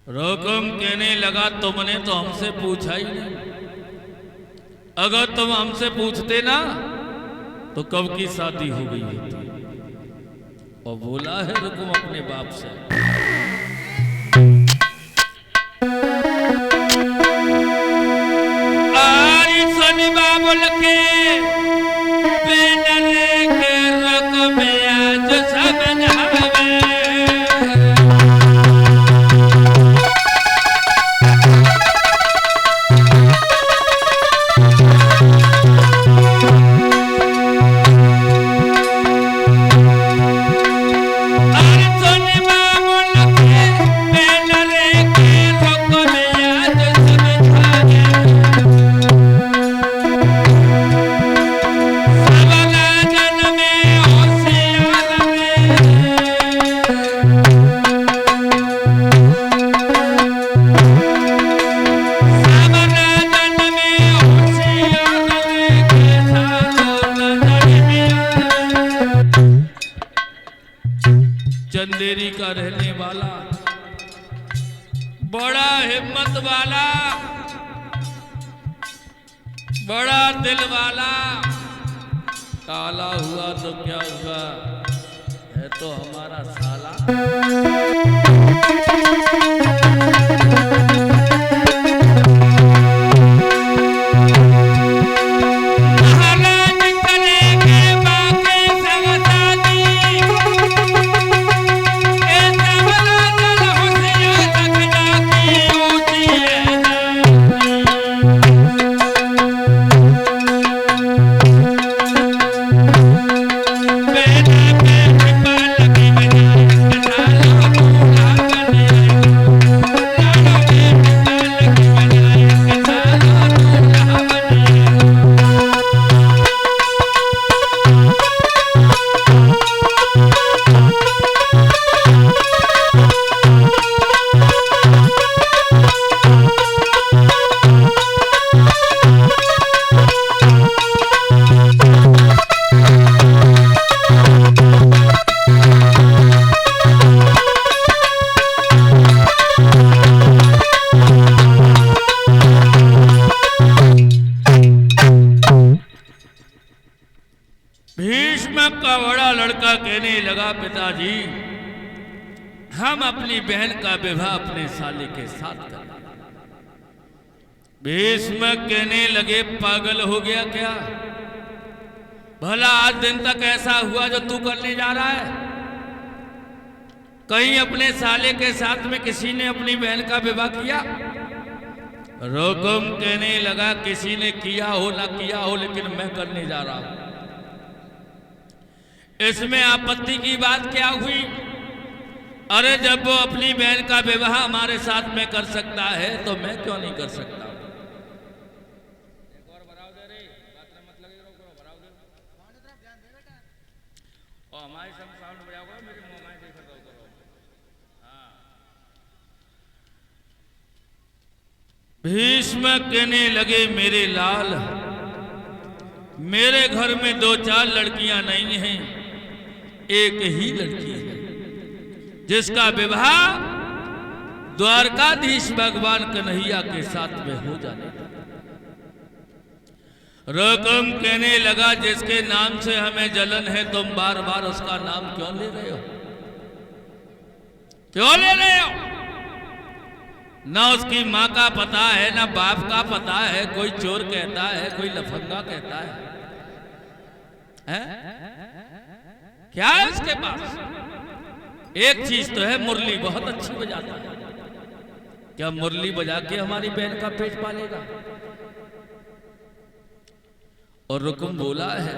रोकम कहने लगा तुमने तो हमसे पूछा ही नहीं। अगर तुम हमसे पूछते ना तो कब की शादी हो गई होती। और बोला है रुकम अपने बाप से, आई सनी बाबुल के बेनले के रुकम आज सब नहावे। चंदेरी का रहने वाला, बड़ा हिम्मत वाला, बड़ा दिल वाला, काला हुआ तो क्या हुआ, है तो हमारा साला। भीष्म का बड़ा लड़का कहने लगा पिताजी हम अपनी बहन का विवाह अपने साले के साथ करें। भीष्म कहने लगे पागल हो गया क्या? भला आज दिन तक ऐसा हुआ जो तू करने जा रहा है? कहीं अपने साले के साथ में किसी ने अपनी बहन का विवाह किया? रोकम कहने लगा किसी ने किया हो ना किया हो लेकिन मैं करने जा रहा हूं। इसमें आपत्ति की बात क्या हुई? अरे जब वो अपनी बहन का विवाह हमारे साथ में कर सकता है तो मैं क्यों नहीं कर सकता? एक और भराव दे रे, बात में मत लगे करो, भराव दे। और हमारे संग साउंड बजाओ करो, मेरे मुंह में देखा करो। हाँ। भीष्म कहने लगे मेरे लाल, मेरे घर में 2-4 लड़कियां नहीं हैं, एक ही लड़की है जिसका विवाह द्वारकाधीश भगवान कन्हैया के साथ में हो जाने। रोकम कहने लगा जिसके नाम से हमें जलन है तुम बार बार उसका नाम क्यों ले रहे हो? क्यों ले रहे हो? ना उसकी माँ का पता है ना बाप का पता है। कोई चोर कहता है, कोई लफंगा कहता है? क्या है उसके पास? एक चीज तो है, मुरली बहुत अच्छी बजाता है। क्या मुरली बजा के हमारी बहन का पेट पालेगा? और रुकुम बोला है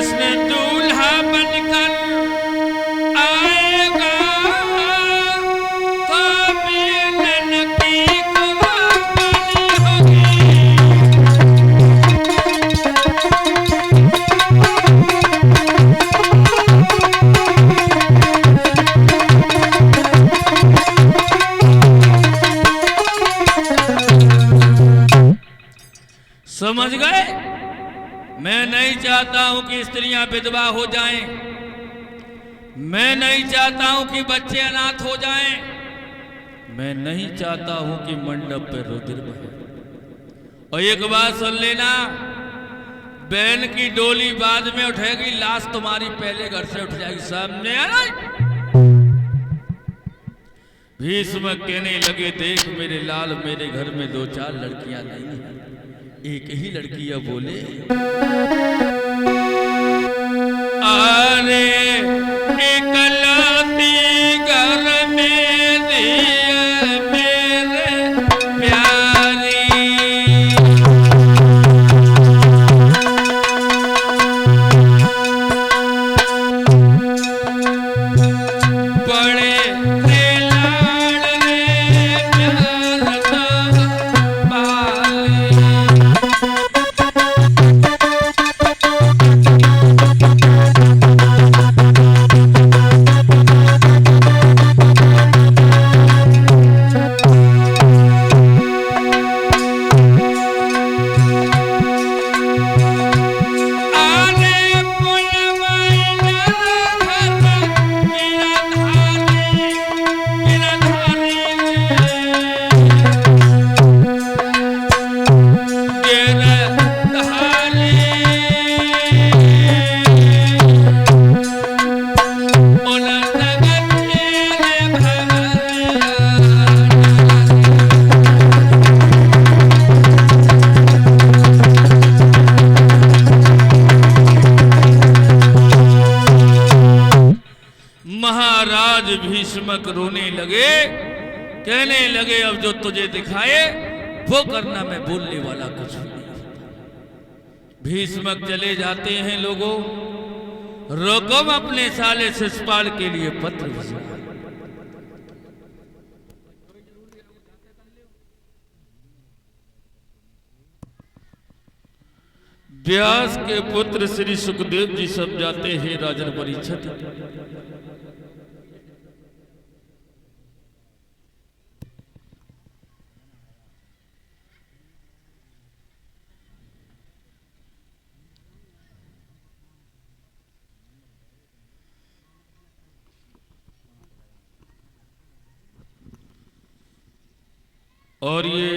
कृष्ण दूल्हा बनकर आएगा तो मिलन की कुर्बानी होगी। समझ गए? मैं नहीं चाहता हूं कि स्त्रियां विधवा हो जाएं, मैं नहीं चाहता हूं कि बच्चे अनाथ हो जाएं, मैं नहीं चाहता हूं कि मंडप पे रुधिर बहे। और एक बात सुन लेना, बहन की डोली बाद में उठेगी, लाश तुम्हारी पहले घर से उठ जाएगी। सामने आना। भीष्म कहने लगे, देख मेरे लाल, मेरे घर में 2-4 लड़कियां नहीं हैं, एक ही लड़की है। बोले, अरे इकलौती घर में दिया मेरे प्यारी, बड़े भीष्मक रोने लगे, कहने लगे, अब जो तुझे दिखाए वो करना, मैं बोलने वाला कुछ नहीं। भीष्मक चले जाते हैं। लोगों, रोकम अपने साले शिशुपाल के लिए पत्र भेजा। व्यास के पुत्र श्री सुखदेव जी सब जाते हैं राजन परीक्षित। और ये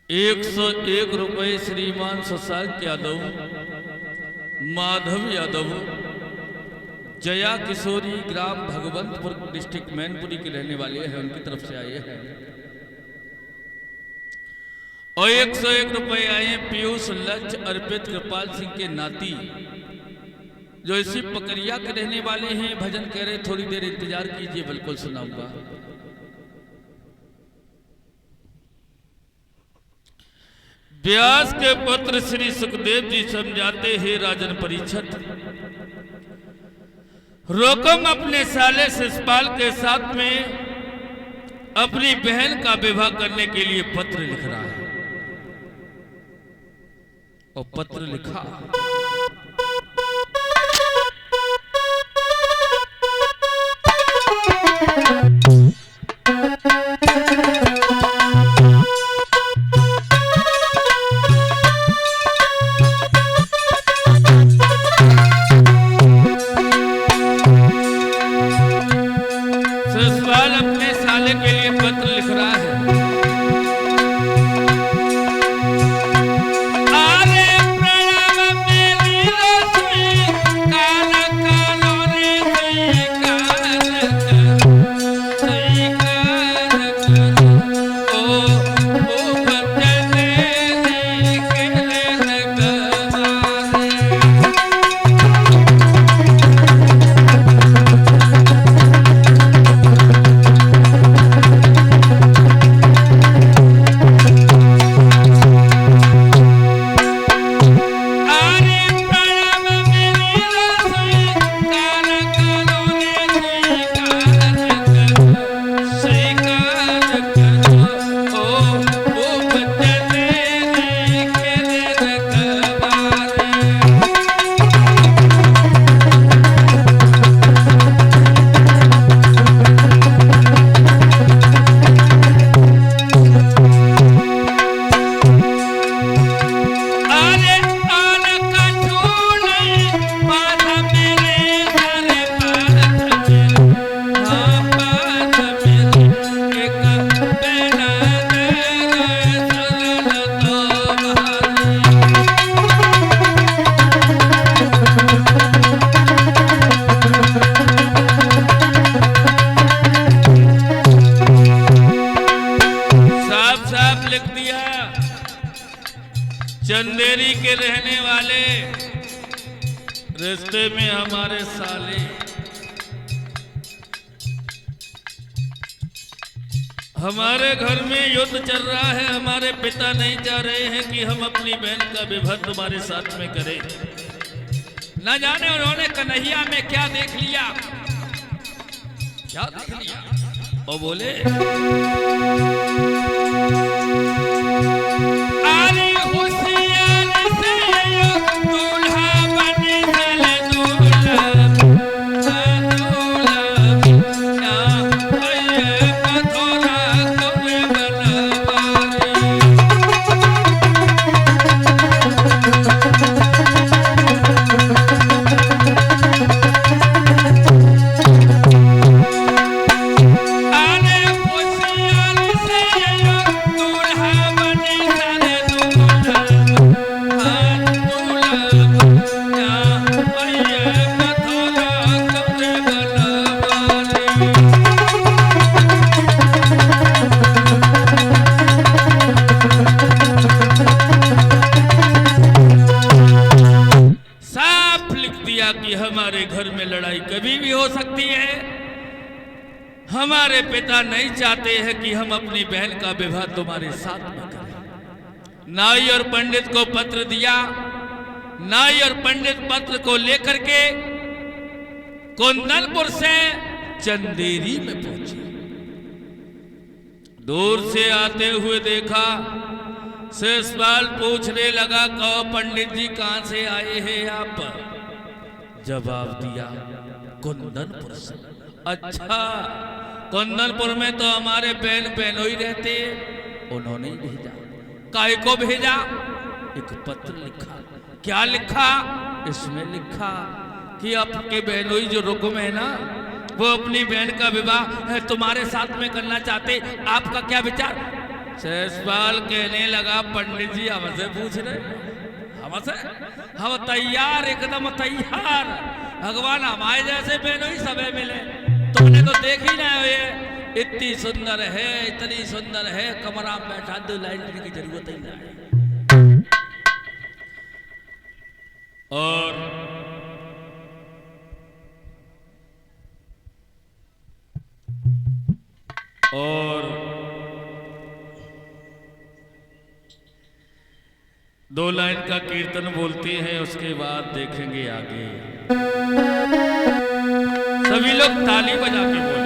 101 रुपये श्रीमान शशांक यादव, माधव यादव, जया किशोरी, ग्राम भगवंतपुर, डिस्ट्रिक्ट मैनपुरी के रहने वाले हैं, उनकी तरफ से आए हैं। और 101 रुपये आए पीयूष लक्ष अर्पित कृपाल सिंह के नाती, जो इसी पकरिया के रहने वाले हैं। भजन कह रहे, थोड़ी देर इंतजार कीजिए, बिल्कुल सुनाऊंगा। व्यास के पुत्र श्री सुखदेव जी समझाते हैं राजन परीक्षित, रोकम अपने साले शिशुपाल के साथ में अपनी बहन का विवाह करने के लिए पत्र लिख रहा है। और पत्र लिखा, शिशुपाल अपने साले के लिए पत्र लिख रहा है। आरे प्रणाम मेरे चंदेरी के रहने वाले, रिश्ते में हमारे साले, हमारे घर में युद्ध चल रहा है। हमारे पिता नहीं चाह रहे हैं कि हम अपनी बहन का विवाह तुम्हारे साथ में करें। न जाने उन्होंने कन्हैया में क्या देख लिया, क्या देख लिया। और बोले अरे होशियार से दूल्हा बनी चले दूल्हा कि हमारे घर में लड़ाई कभी भी हो सकती है। हमारे पिता नहीं चाहते हैं कि हम अपनी बहन का विवाह तुम्हारे साथ में करें। नाई और पंडित को पत्र दिया। नाई और पंडित पत्र को लेकर के कुंदनपुर से चंदेरी में पहुंचे। दूर से आते हुए देखा, शेषपाल पूछने लगा, कहो पंडित जी कहां से आए हैं आप? जवाब दिया, कुंदनपुर से। अच्छा, कुंदनपुर में तो हमारे बहन बहनोई रहते, उन्होंने ही भेजा। काहे को भेजा? एक पत्र लिखा। क्या लिखा? इसमें लिखा कि आपके बहनोई जो रुक्म है ना, वो अपनी बहन का विवाह तुम्हारे साथ में करना चाहते, आपका क्या विचार? शेषपाल कहने लगा, पंडित जी हमसे पूछ रहे, हमसे? हम तैयार, एकदम तैयार। भगवान हमारे जैसे बहनोई सबे मिले। तुमने तो देख ही ना, ये इतनी सुंदर है, इतनी सुंदर है, कमरा में बैठा दो लाइन देने की जरूरत ही नहीं। और दो लाइन का कीर्तन बोलते हैं, उसके बाद देखेंगे आगे। सभी लोग ताली बजा के बोले।